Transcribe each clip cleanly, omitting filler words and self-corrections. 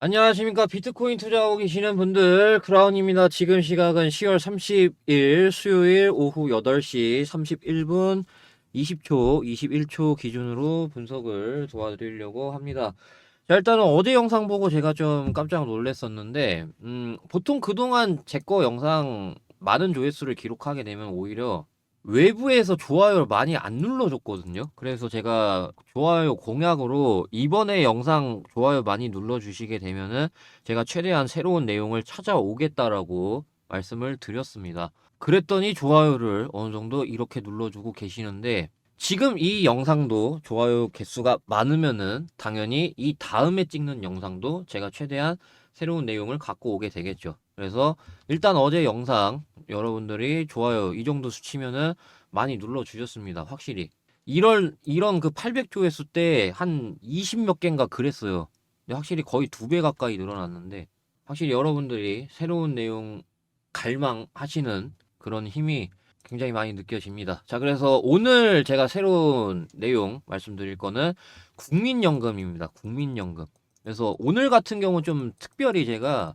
안녕하십니까. 비트코인 투자하고 계시는 분들, 크라운입니다. 지금 시각은 10월 30일 수요일 오후 8시 31분 20초, 21초 기준으로 분석을 도와드리려고 합니다. 자, 일단은 어제 영상 보고 제가 좀 깜짝 놀랐었는데, 보통 그동안 제 거 영상 많은 조회수를 기록하게 되면 오히려 외부에서 좋아요를 많이 안 눌러줬거든요. 그래서 제가 좋아요 공약으로 이번에 영상 좋아요 많이 눌러주시게 되면은 제가 최대한 새로운 내용을 찾아오겠다라고 말씀을 드렸습니다. 그랬더니 좋아요를 어느 정도 이렇게 눌러주고 계시는데 지금 이 영상도 좋아요 개수가 많으면은 당연히 이 다음에 찍는 영상도 제가 최대한 새로운 내용을 갖고 오게 되겠죠. 그래서 일단 어제 영상 여러분들이 좋아요 이 정도 수치면은 많이 눌러주셨습니다. 확실히. 이런 그 800조회수 때 한 20 몇 개인가 그랬어요. 근데 확실히 거의 2배 가까이 늘어났는데 확실히 여러분들이 새로운 내용 갈망하시는 그런 힘이 굉장히 많이 느껴집니다. 자, 그래서 오늘 제가 새로운 내용 말씀드릴 거는 국민연금입니다. 국민연금. 그래서 오늘 같은 경우 좀 특별히 제가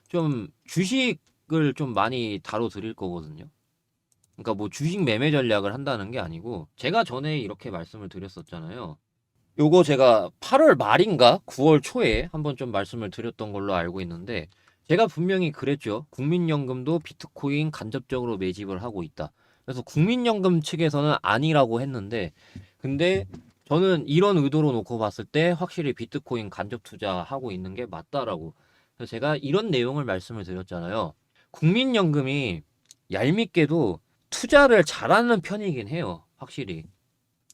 좀 주식을 좀 많이 다뤄드릴 거거든요. 그러니까 뭐 주식 매매 전략을 한다는 게 아니고 제가 전에 이렇게 말씀을 드렸었잖아요. 요거 제가 8월 말인가 9월 초에 한번 좀 말씀을 드렸던 걸로 알고 있는데 제가 분명히 그랬죠. 국민연금도 비트코인 간접적으로 매집을 하고 있다. 그래서 국민연금 측에서는 아니라고 했는데 근데 저는 이런 의도로 놓고 봤을 때 확실히 비트코인 간접 투자하고 있는 게 맞다라고. 그래서 제가 이런 내용을 말씀을 드렸잖아요. 국민연금이 얄밉게도 투자를 잘하는 편이긴 해요. 확실히.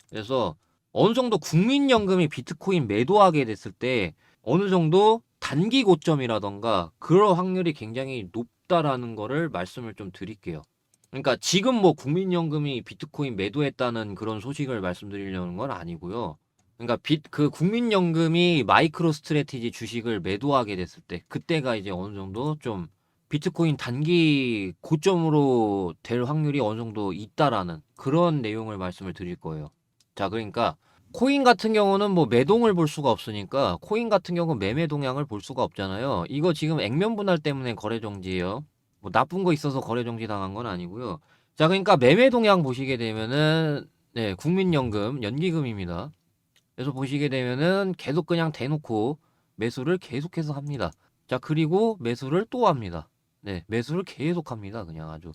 그래서 어느 정도 국민연금이 비트코인 매도하게 됐을 때 어느 정도 단기 고점이라던가 그럴 확률이 굉장히 높다라는 거를 말씀을 좀 드릴게요. 그러니까 지금 뭐 국민연금이 비트코인 매도했다는 그런 소식을 말씀드리려는 건 아니고요. 그러니까 그 국민연금이 마이크로 스트래티지 주식을 매도하게 됐을 때 그때가 이제 어느 정도 좀 비트코인 단기 고점으로 될 확률이 어느 정도 있다라는 그런 내용을 말씀을 드릴 거예요. 자, 그러니까 코인 같은 경우는 뭐 매동을 볼 수가 없으니까 코인 같은 경우는 매매 동향을 볼 수가 없잖아요. 이거 지금 액면 분할 때문에 거래 정지예요. 뭐 나쁜 거 있어서 거래 정지 당한 건 아니고요. 자, 그러니까 매매 동향 보시게 되면은 네, 국민연금 연기금입니다. 그래서 보시게 되면은 계속 그냥 대놓고 매수를 계속해서 합니다. 자, 그리고 매수를 또 합니다. 네, 매수를 계속 합니다. 그냥 아주.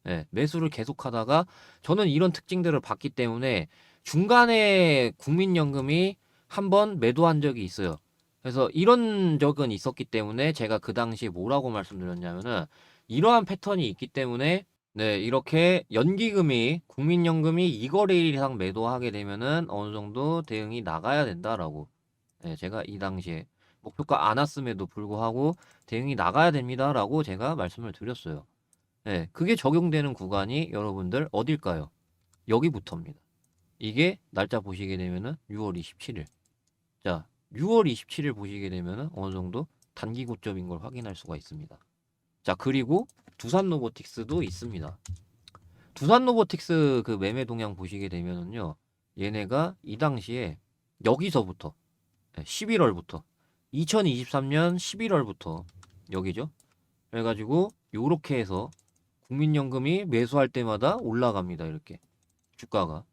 네, 매수를 계속하다가 저는 이런 특징들을 봤기 때문에 중간에 국민연금이 한번 매도한 적이 있어요. 그래서 이런 적은 있었기 때문에 제가 그 당시에 뭐라고 말씀드렸냐면은 이러한 패턴이 있기 때문에 네, 이렇게 연기금이 국민연금이 2거래일 이상 매도하게 되면은 어느 정도 대응이 나가야 된다라고. 네, 제가 이 당시에 목표가 안 왔음에도 불구하고 대응이 나가야 됩니다라고 제가 말씀을 드렸어요. 네, 그게 적용되는 구간이 여러분들 어딜까요? 여기부터입니다. 이게 날짜 보시게 되면은 6월 27일. 자, 6월 27일 보시게 되면은 어느 정도 단기 고점인 걸 확인할 수가 있습니다. 자, 그리고 두산 로보틱스도 있습니다. 두산 로보틱스 그 매매 동향 보시게 되면은요. 얘네가 이 당시에 여기서부터 11월부터 2023년 11월부터 여기죠. 그래가지고 요렇게 해서 국민연금이 매수할 때마다 올라갑니다. 이렇게 주가가.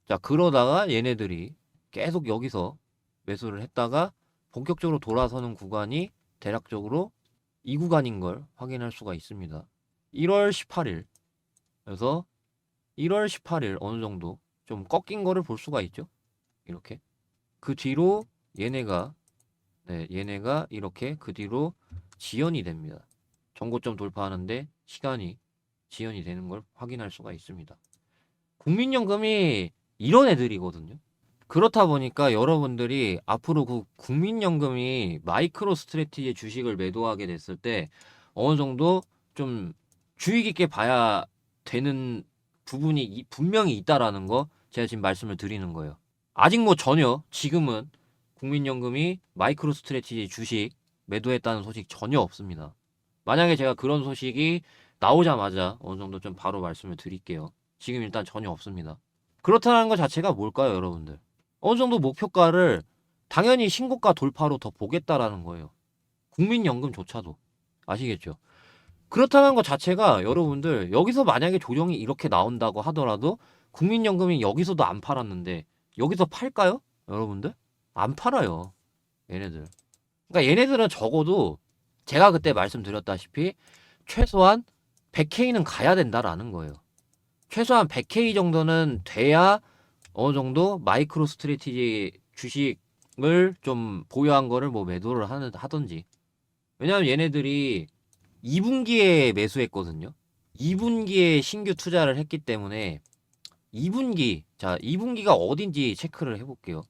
자, 그러다가 얘네들이 계속 여기서 매수를 했다가 본격적으로 돌아서는 구간이 대략적으로 이 구간인 걸 확인할 수가 있습니다. 1월 18일. 그래서 1월 18일 어느 정도 좀 꺾인 거를 볼 수가 있죠. 이렇게. 그 뒤로 얘네가 얘네가 이렇게 그 뒤로 지연이 됩니다. 정고점 돌파하는데 시간이 지연이 되는 걸 확인할 수가 있습니다. 국민연금이 이런 애들이거든요. 그렇다 보니까 여러분들이 앞으로 그 국민연금이 마이크로 스트래티지의 주식을 매도하게 됐을 때 어느 정도 좀 주의 깊게 봐야 되는 부분이 분명히 있다라는 거 제가 지금 말씀을 드리는 거예요. 아직 뭐 전혀 지금은 국민연금이 마이크로 스트래티지 주식 매도했다는 소식 전혀 없습니다. 만약에 제가 그런 소식이 나오자마자 어느 정도 좀 바로 말씀을 드릴게요. 지금 일단 전혀 없습니다. 그렇다는 것 자체가 뭘까요, 여러분들? 어느 정도 목표가를 당연히 신고가 돌파로 더 보겠다라는 거예요. 국민연금조차도. 아시겠죠? 그렇다는 것 자체가 여러분들 여기서 만약에 조정이 이렇게 나온다고 하더라도 국민연금이 여기서도 안 팔았는데 여기서 팔까요? 여러분들? 안 팔아요. 얘네들. 그러니까 얘네들은 적어도 제가 그때 말씀드렸다시피 최소한 100K는 가야 된다라는 거예요. 최소한 100K 정도는 돼야 어느 정도 마이크로 스트레티지 주식을 좀 보유한 거를 뭐 매도를 하든지. 왜냐면 얘네들이 2분기에 매수했거든요. 2분기에 신규 투자를 했기 때문에 2분기, 자, 2분기가 어딘지 체크를 해볼게요.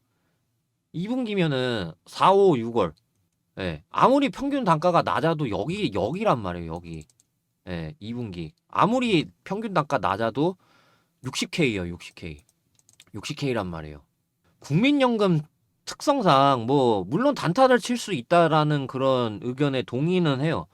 2분기면은 4, 5, 6월. 예. 아무리 평균 단가가 낮아도 여기란 말이에요, 여기. 예, 2분기. 아무리 평균 단가 낮아도 60K요, 60K. 60K란 말이에요. 국민연금 특성상 뭐 물론 단타를 칠 수 있다라는 그런 의견에 동의는 해요.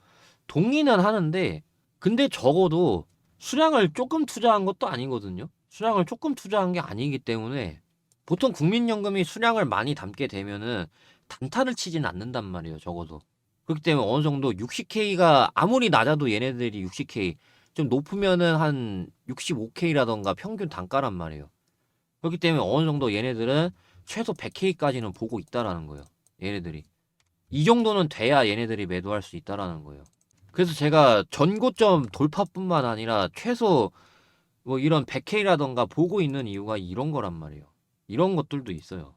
동의는 하는데 근데 적어도 수량을 조금 투자한 것도 아니거든요. 수량을 조금 투자한 게 아니기 때문에 보통 국민연금이 수량을 많이 담게 되면은 단타를 치진 않는단 말이에요. 적어도. 그렇기 때문에 어느 정도 60K가 아무리 낮아도 얘네들이 60K 좀 높으면은 한 65K라던가 평균 단가란 말이에요. 그렇기 때문에 어느 정도 얘네들은 최소 100K까지는 보고 있다라는 거예요. 얘네들이. 이 정도는 돼야 얘네들이 매도할 수 있다라는 거예요. 그래서 제가 전고점 돌파뿐만 아니라 최소 뭐 이런 100K라던가 보고 있는 이유가 이런 거란 말이에요. 이런 것들도 있어요.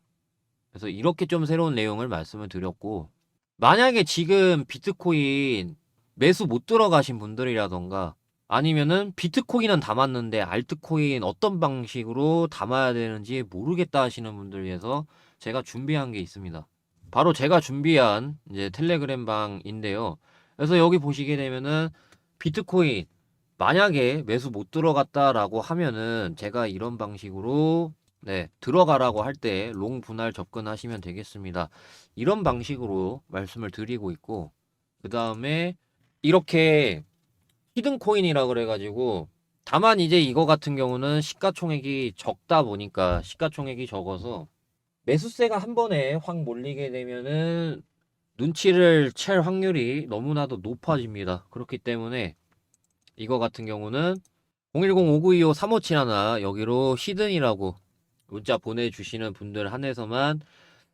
그래서 이렇게 좀 새로운 내용을 말씀을 드렸고, 만약에 지금 비트코인 매수 못 들어가신 분들이라던가 아니면은 비트코인은 담았는데 알트코인 어떤 방식으로 담아야 되는지 모르겠다 하시는 분들 위해서 제가 준비한 게 있습니다. 바로 제가 준비한 이제 텔레그램 방인데요. 그래서 여기 보시게 되면은 비트코인 만약에 매수 못 들어갔다라고 하면은 제가 이런 방식으로 들어가라고 할 때 롱 분할 접근하시면 되겠습니다. 이런 방식으로 말씀을 드리고 있고, 그 다음에 이렇게 히든 코인이라 그래가지고, 다만 이제 이거 같은 경우는 시가총액이 적다 보니까 시가총액이 적어서 매수세가 한 번에 확 몰리게 되면은 눈치를 챌 확률이 너무나도 높아집니다. 그렇기 때문에 이거 같은 경우는 010-5925-3571 여기로 히든이라고 문자 보내주시는 분들 한해서만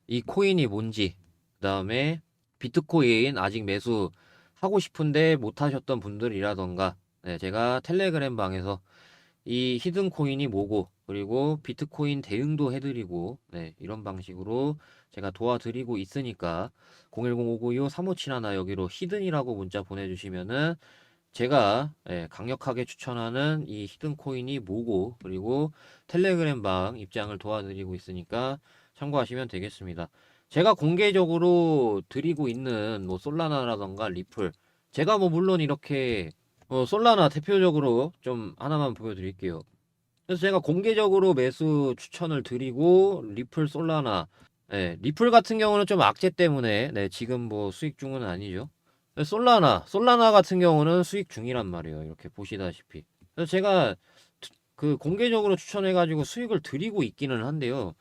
이 코인이 뭔지, 그 다음에 비트코인 아직 매수 하고 싶은데 못 하셨던 분들이라던가, 제가 텔레그램 방에서 이 히든 코인이 뭐고, 그리고 비트코인 대응도 해드리고, 이런 방식으로 제가 도와드리고 있으니까 010-5925-3571 여기로 히든이라고 문자 보내주시면은 제가 강력하게 추천하는 이 히든 코인이 뭐고, 그리고 텔레그램 방 입장을 도와드리고 있으니까 참고하시면 되겠습니다. 제가 공개적으로 드리고 있는 뭐 솔라나라던가 리플, 제가 뭐 물론 이렇게 솔라나 대표적으로 좀 하나만 보여드릴게요. 그래서 제가 공개적으로 매수 추천을 드리고 리플 솔라나, 리플 같은 경우는 좀 악재 때문에 지금 뭐 수익 중은 아니죠. 솔라나 같은 경우는 수익 중이란 말이에요. 이렇게 보시다시피. 그래서 제가 그 공개적으로 추천해가지고 수익을 드리고 있기는 한데요.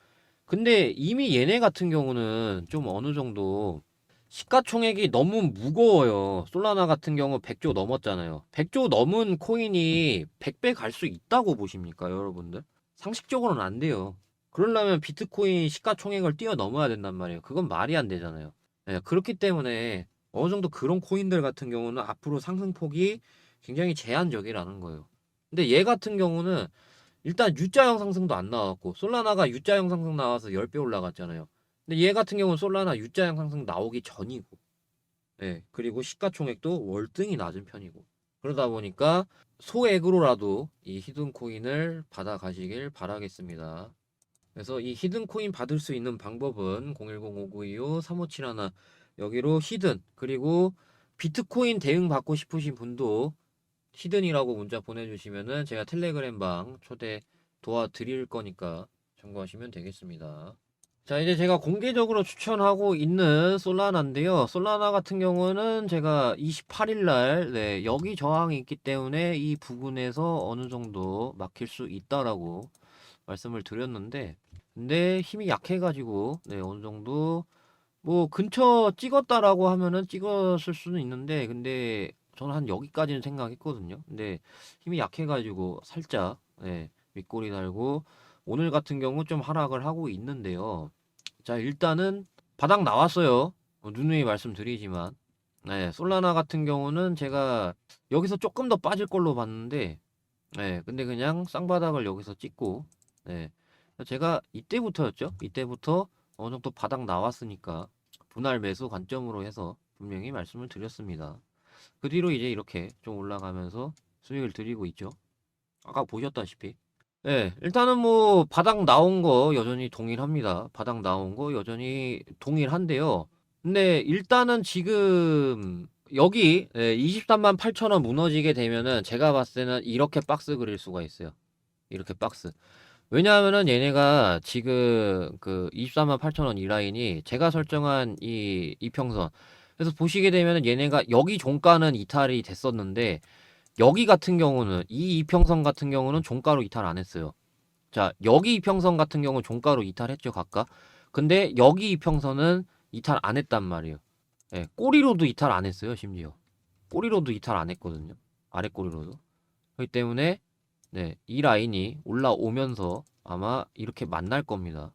근데 이미 얘네 같은 경우는 좀 어느 정도 시가총액이 너무 무거워요. 솔라나 같은 경우 100조 넘었잖아요. 100조 넘은 코인이 100배 갈 수 있다고 보십니까, 여러분들? 상식적으로는 안 돼요. 그러려면 비트코인 시가총액을 뛰어넘어야 된단 말이에요. 그건 말이 안 되잖아요. 그렇기 때문에 어느 정도 그런 코인들 같은 경우는 앞으로 상승폭이 굉장히 제한적이라는 거예요. 근데 얘 같은 경우는 일단 U자형 상승도 안 나왔고, 솔라나가 U자형 상승 나와서 10배 올라갔잖아요. 근데 얘 같은 경우는 솔라나 U자형 상승 나오기 전이고, 그리고 시가총액도 월등히 낮은 편이고, 그러다 보니까 소액으로라도 이 히든 코인을 받아 가시길 바라겠습니다. 그래서 이 히든 코인 받을 수 있는 방법은 010-5925-3571 여기로 히든, 그리고 비트코인 대응 받고 싶으신 분도 히든이라고 문자 보내주시면은 제가 텔레그램 방 초대 도와드릴 거니까 참고하시면 되겠습니다. 자, 이제 제가 공개적으로 추천하고 있는 솔라나인데요. 솔라나 같은 경우는 제가 28일 날, 여기 저항이 있기 때문에 이 부분에서 어느 정도 막힐 수 있다라고 말씀을 드렸는데, 근데 힘이 약해가지고, 어느 정도 뭐 근처 찍었다라고 하면은 찍었을 수는 있는데 근데 저는 한 여기까지는 생각했거든요. 근데 힘이 약해가지고 살짝 윗골이 달고 오늘 같은 경우 좀 하락을 하고 있는데요. 자 일단은 바닥 나왔어요. 누누이 말씀드리지만 솔라나 같은 경우는 제가 여기서 조금 더 빠질 걸로 봤는데 근데 그냥 쌍바닥을 여기서 찍고 제가 이때부터였죠. 이때부터 어느 정도 바닥 나왔으니까 분할 매수 관점으로 해서 분명히 말씀을 드렸습니다. 그 뒤로 이제 이렇게 좀 올라가면서 수익을 드리고 있죠. 아까 보셨다시피. 일단은 뭐 바닥 나온 거 여전히 동일합니다. 바닥 나온 거 여전히 동일한데요. 근데 일단은 지금 여기 23만 8천 원 무너지게 되면은 제가 봤을 때는 이렇게 박스 그릴 수가 있어요. 이렇게 박스. 왜냐하면은 얘네가 지금 그 24만 8천 원 이 라인이 제가 설정한 이 이평선. 그래서 보시게 되면은 얘네가 여기 종가는 이탈이 됐었는데 여기 같은 경우는 이 이평선 같은 경우는 종가로 이탈 안 했어요. 자, 여기 이평선 같은 경우는 종가로 이탈했죠, 각각. 근데 여기 이평선은 이탈 안 했단 말이에요. 꼬리로도 이탈 안 했어요, 심지어. 꼬리로도 이탈 안 했거든요. 아래 꼬리로도. 그렇기 때문에 이 라인이 올라오면서 아마 이렇게 만날 겁니다.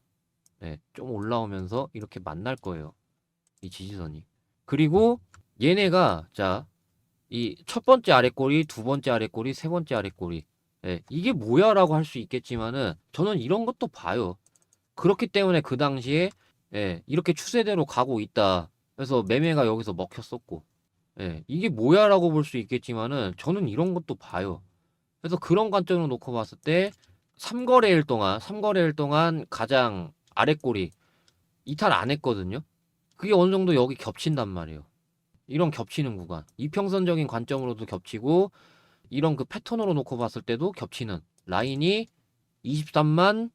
좀 올라오면서 이렇게 만날 거예요. 이 지지선이. 그리고 얘네가 자, 이 첫 번째 아래 꼬리, 두 번째 아래 꼬리, 세 번째 아래 꼬리. 이게 뭐야라고 할 수 있겠지만은 저는 이런 것도 봐요. 그렇기 때문에 그 당시에 이렇게 추세대로 가고 있다. 그래서 매매가 여기서 먹혔었고. 이게 뭐야라고 볼 수 있겠지만은 저는 이런 것도 봐요. 그래서 그런 관점으로 놓고 봤을 때 3거래일 동안 가장 아래 꼬리 이탈 안 했거든요. 그게 어느 정도 여기 겹친단 말이에요. 이런 겹치는 구간. 이평선적인 관점으로도 겹치고 이런 그 패턴으로 놓고 봤을 때도 겹치는 라인이 23만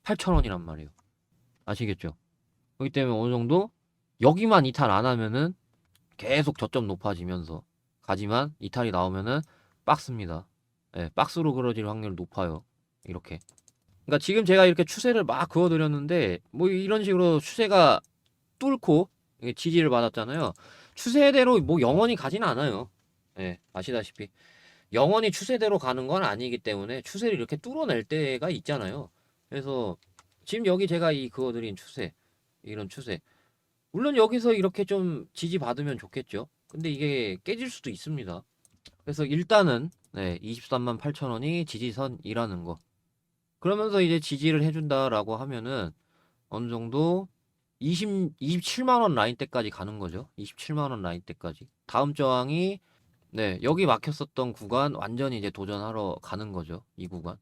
8천 원이란 말이에요. 아시겠죠? 그렇기 때문에 어느 정도 여기만 이탈 안 하면은 계속 저점 높아지면서 가지만 이탈이 나오면은 박스입니다. 박스로 그려질 확률 높아요. 이렇게. 그러니까 지금 제가 이렇게 추세를 막 그어드렸는데 뭐 이런 식으로 추세가 뚫고 지지를 받았잖아요. 추세대로 뭐 영원히 가지는 않아요. 아시다시피 영원히 추세대로 가는 건 아니기 때문에 추세를 이렇게 뚫어낼 때가 있잖아요. 그래서 지금 여기 제가 이 그어드린 추세, 이런 추세, 물론 여기서 이렇게 좀 지지받으면 좋겠죠. 근데 이게 깨질 수도 있습니다. 그래서 일단은 23만 8천 원이 지지선이라는 거. 그러면서 이제 지지를 해준다라고 하면은 어느 정도 27만 원 라인 때까지 가는 거죠. 27만 원 라인 때까지. 다음 저항이 여기 막혔었던 구간 완전히 이제 도전하러 가는 거죠. 이 구간.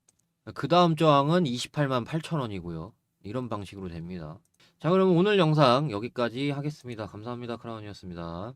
그 다음 저항은 28만 8천 원이고요. 이런 방식으로 됩니다. 자, 그럼 오늘 영상 여기까지 하겠습니다. 감사합니다. 크라운이었습니다.